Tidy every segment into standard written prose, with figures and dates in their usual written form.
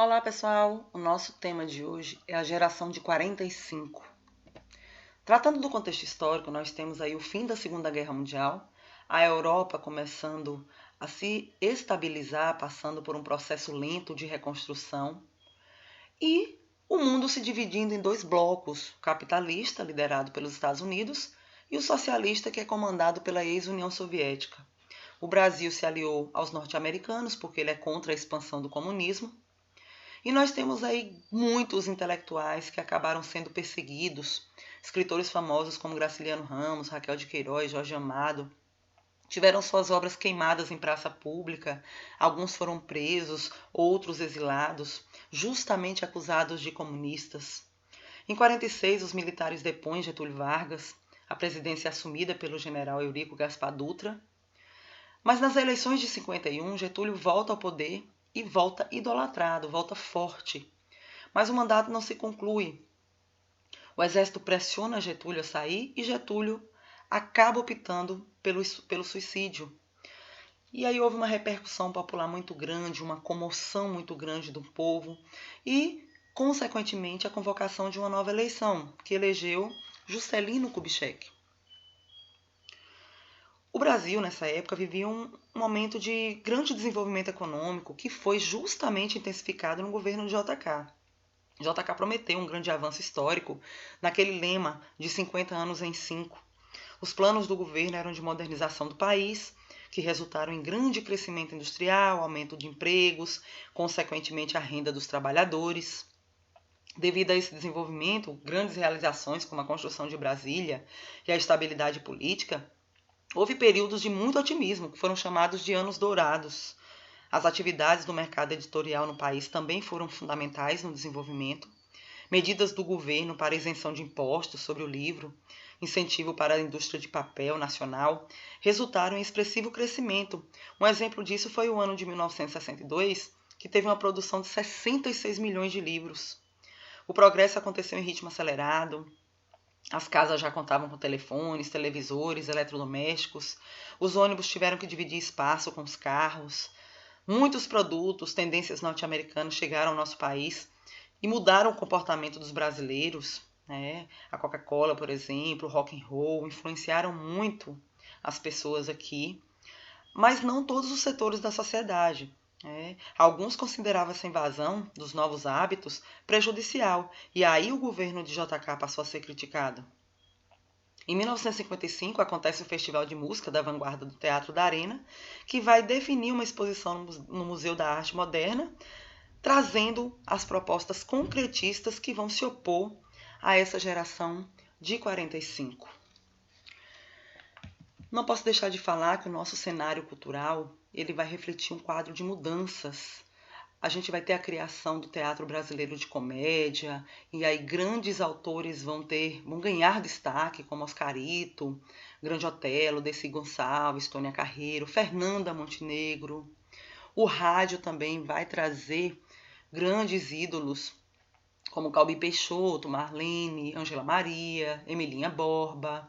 Olá pessoal, o nosso tema de hoje é a geração de 45. Tratando do contexto histórico, nós temos aí o fim da Segunda Guerra Mundial, a Europa começando a se estabilizar, passando por um processo lento de reconstrução, e o mundo se dividindo em dois blocos, o capitalista, liderado pelos Estados Unidos, e o socialista, que é comandado pela ex-União Soviética. O Brasil se aliou aos norte-americanos porque ele é contra a expansão do comunismo. E nós temos aí muitos intelectuais que acabaram sendo perseguidos. Escritores famosos como Graciliano Ramos, Raquel de Queiroz, Jorge Amado, tiveram suas obras queimadas em praça pública, alguns foram presos, outros exilados, justamente acusados de comunistas. Em 46, os militares depõem Getúlio Vargas, a presidência é assumida pelo general Eurico Gaspar Dutra. Mas nas eleições de 51, Getúlio volta ao poder e volta idolatrado, volta forte. Mas o mandato não se conclui. O exército pressiona Getúlio a sair e Getúlio acaba optando pelo suicídio. E aí houve uma repercussão popular muito grande, uma comoção muito grande do povo e, consequentemente, a convocação de uma nova eleição, que elegeu Juscelino Kubitschek. O Brasil, nessa época, vivia um momento de grande desenvolvimento econômico que foi justamente intensificado no governo de JK. JK prometeu um grande avanço histórico naquele lema de 50 anos em 5. Os planos do governo eram de modernização do país, que resultaram em grande crescimento industrial, aumento de empregos, consequentemente a renda dos trabalhadores. Devido a esse desenvolvimento, grandes realizações como a construção de Brasília e a estabilidade política, houve períodos de muito otimismo, que foram chamados de anos dourados. As atividades do mercado editorial no país também foram fundamentais no desenvolvimento. Medidas do governo para isenção de impostos sobre o livro, incentivo para a indústria de papel nacional, resultaram em expressivo crescimento. Um exemplo disso foi o ano de 1962, que teve uma produção de 66 milhões de livros. O progresso aconteceu em ritmo acelerado. As casas já contavam com telefones, televisores, eletrodomésticos. Os ônibus tiveram que dividir espaço com os carros. Muitos produtos, tendências norte-americanas chegaram ao nosso país e mudaram o comportamento dos brasileiros. Né? A Coca-Cola, por exemplo, o rock and roll, influenciaram muito as pessoas aqui, mas não todos os setores da sociedade. Alguns consideravam essa invasão dos novos hábitos prejudicial, e aí o governo de JK passou a ser criticado. Em 1955 acontece o Festival de Música da Vanguarda do Teatro da Arena, que vai definir uma exposição no Museu da Arte Moderna, trazendo as propostas concretistas que vão se opor a essa geração de 45. Não posso deixar de falar que o nosso cenário cultural ele vai refletir um quadro de mudanças. A gente vai ter a criação do teatro brasileiro de comédia, e aí grandes autores vão ganhar destaque, como Oscarito, Grande Otelo, Desi Gonçalves, Tônia Carreiro, Fernanda Montenegro. O rádio também vai trazer grandes ídolos, como Calbi Peixoto, Marlene, Ângela Maria, Emilinha Borba.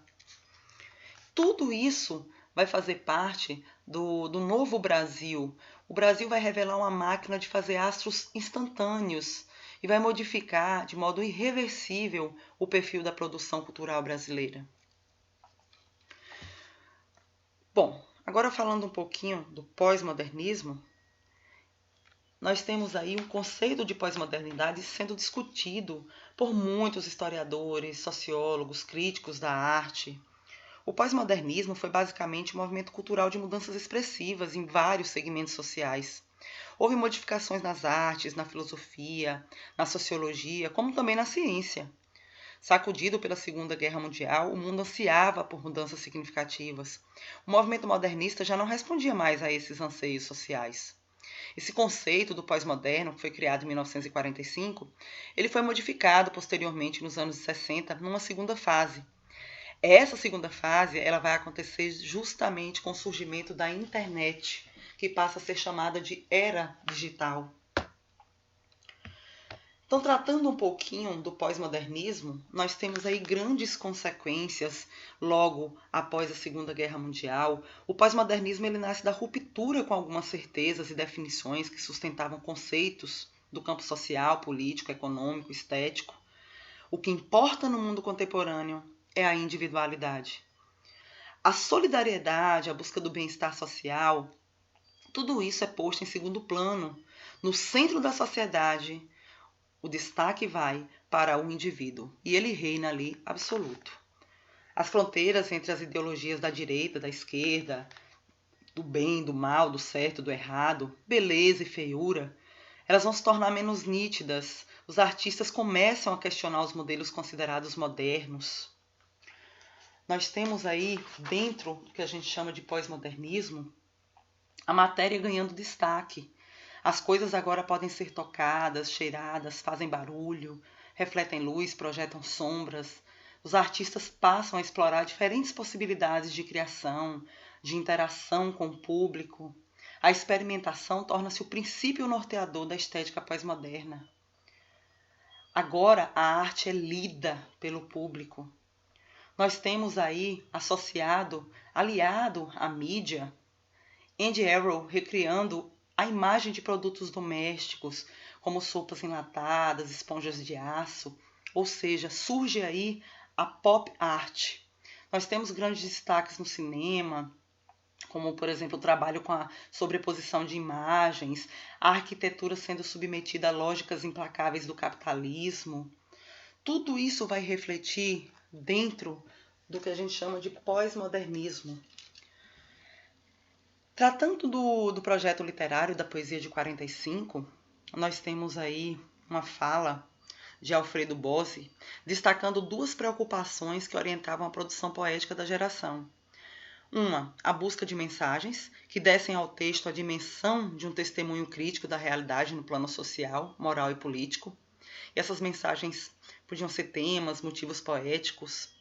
Tudo isso vai fazer parte do novo Brasil. O Brasil vai revelar uma máquina de fazer astros instantâneos e vai modificar de modo irreversível o perfil da produção cultural brasileira. Bom, agora falando um pouquinho do pós-modernismo, nós temos aí um conceito de pós-modernidade sendo discutido por muitos historiadores, sociólogos, críticos da arte. O pós-modernismo foi basicamente um movimento cultural de mudanças expressivas em vários segmentos sociais. Houve modificações nas artes, na filosofia, na sociologia, como também na ciência. Sacudido pela Segunda Guerra Mundial, o mundo ansiava por mudanças significativas. O movimento modernista já não respondia mais a esses anseios sociais. Esse conceito do pós-moderno, que foi criado em 1945, ele foi modificado posteriormente nos anos 60 numa segunda fase. Essa segunda fase ela vai acontecer justamente com o surgimento da internet, que passa a ser chamada de era digital. Então, tratando um pouquinho do pós-modernismo, nós temos aí grandes consequências logo após a Segunda Guerra Mundial. O pós-modernismo ele nasce da ruptura com algumas certezas e definições que sustentavam conceitos do campo social, político, econômico, estético. O que importa no mundo contemporâneo é a individualidade. A solidariedade, a busca do bem-estar social, tudo isso é posto em segundo plano. No centro da sociedade, o destaque vai para o indivíduo e ele reina ali absoluto. As fronteiras entre as ideologias da direita, da esquerda, do bem, do mal, do certo, do errado, beleza e feiura, elas vão se tornar menos nítidas. Os artistas começam a questionar os modelos considerados modernos. Nós temos aí, dentro do que a gente chama de pós-modernismo, a matéria ganhando destaque. As coisas agora podem ser tocadas, cheiradas, fazem barulho, refletem luz, projetam sombras. Os artistas passam a explorar diferentes possibilidades de criação, de interação com o público. A experimentação torna-se o princípio norteador da estética pós-moderna. Agora a arte é lida pelo público. Nós temos aí aliado à mídia, Andy Arrow recriando a imagem de produtos domésticos, como sopas enlatadas, esponjas de aço, ou seja, surge aí a pop art. Nós temos grandes destaques no cinema, como, por exemplo, o trabalho com a sobreposição de imagens, a arquitetura sendo submetida a lógicas implacáveis do capitalismo. Tudo isso vai refletir dentro do que a gente chama de pós-modernismo. Tratando do projeto literário da Poesia de 45, nós temos aí uma fala de Alfredo Bossi, destacando duas preocupações que orientavam a produção poética da geração. Uma, a busca de mensagens que dessem ao texto a dimensão de um testemunho crítico da realidade no plano social, moral e político. E essas mensagens podiam ser temas, motivos poéticos.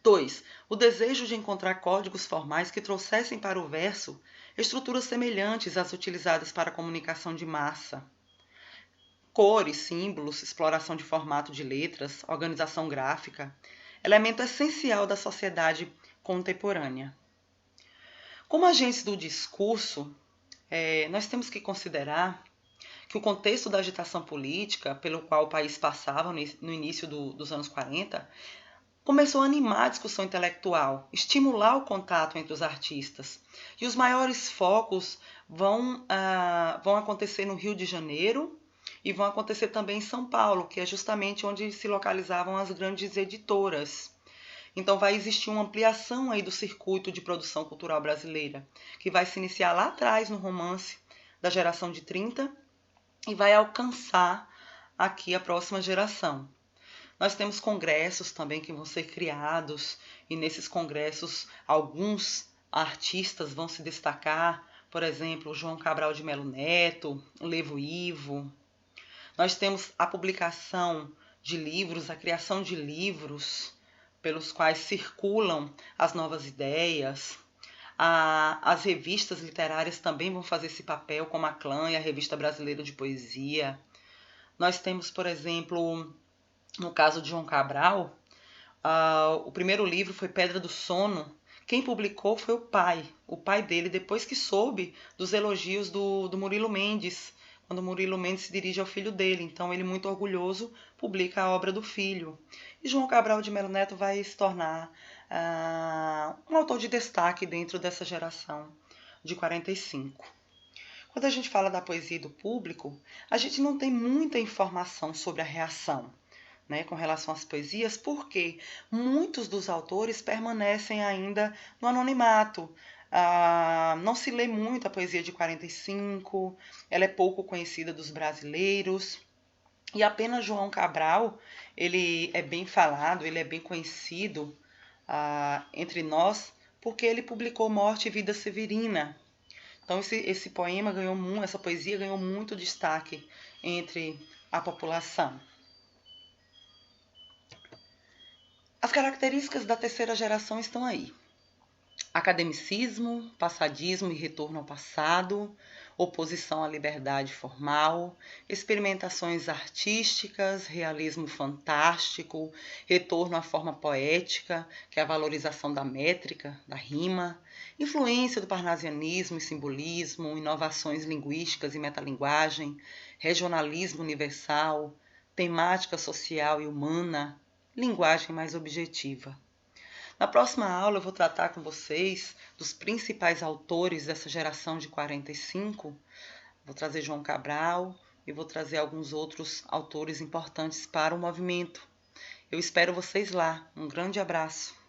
2. O desejo de encontrar códigos formais que trouxessem para o verso estruturas semelhantes às utilizadas para a comunicação de massa. Cores, símbolos, exploração de formato de letras, organização gráfica, elemento essencial da sociedade contemporânea. Como agentes do discurso, nós temos que considerar que o contexto da agitação política pelo qual o país passava no início dos anos 40 começou a animar a discussão intelectual, estimular o contato entre os artistas. E os maiores focos vão acontecer no Rio de Janeiro e vão acontecer também em São Paulo, que é justamente onde se localizavam as grandes editoras. Então vai existir uma ampliação aí do circuito de produção cultural brasileira, que vai se iniciar lá atrás no romance da geração de 30 e vai alcançar aqui a próxima geração. Nós temos congressos também que vão ser criados e nesses congressos alguns artistas vão se destacar, por exemplo, João Cabral de Melo Neto, Levo Ivo. Nós temos a publicação de livros, a criação de livros pelos quais circulam as novas ideias. As revistas literárias também vão fazer esse papel, como a Clã e a Revista Brasileira de Poesia. Nós temos, por exemplo, no caso de João Cabral, o primeiro livro foi Pedra do Sono. Quem publicou foi o pai dele, depois que soube dos elogios do Murilo Mendes, quando o Murilo Mendes se dirige ao filho dele. Então ele, muito orgulhoso, publica a obra do filho. E João Cabral de Melo Neto vai se tornar um autor de destaque dentro dessa geração de 45. Quando a gente fala da poesia do público, a gente não tem muita informação sobre a reação, né, com relação às poesias, porque muitos dos autores permanecem ainda no anonimato. Não se lê muito a poesia de 45, ela é pouco conhecida dos brasileiros, e apenas João Cabral, ele é bem falado, ele é bem conhecido entre nós, porque ele publicou Morte e Vida Severina. Então esse poema essa poesia ganhou muito destaque entre a população. As características da terceira geração estão aí. Academicismo, passadismo e retorno ao passado, oposição à liberdade formal, experimentações artísticas, realismo fantástico, retorno à forma poética, que é a valorização da métrica, da rima, Influência do parnasianismo e simbolismo, inovações linguísticas e metalinguagem, regionalismo universal, temática social e humana, linguagem mais objetiva. Na próxima aula eu vou tratar com vocês dos principais autores dessa geração de 45. Vou trazer João Cabral e vou trazer alguns outros autores importantes para o movimento. Eu espero vocês lá. Um grande abraço.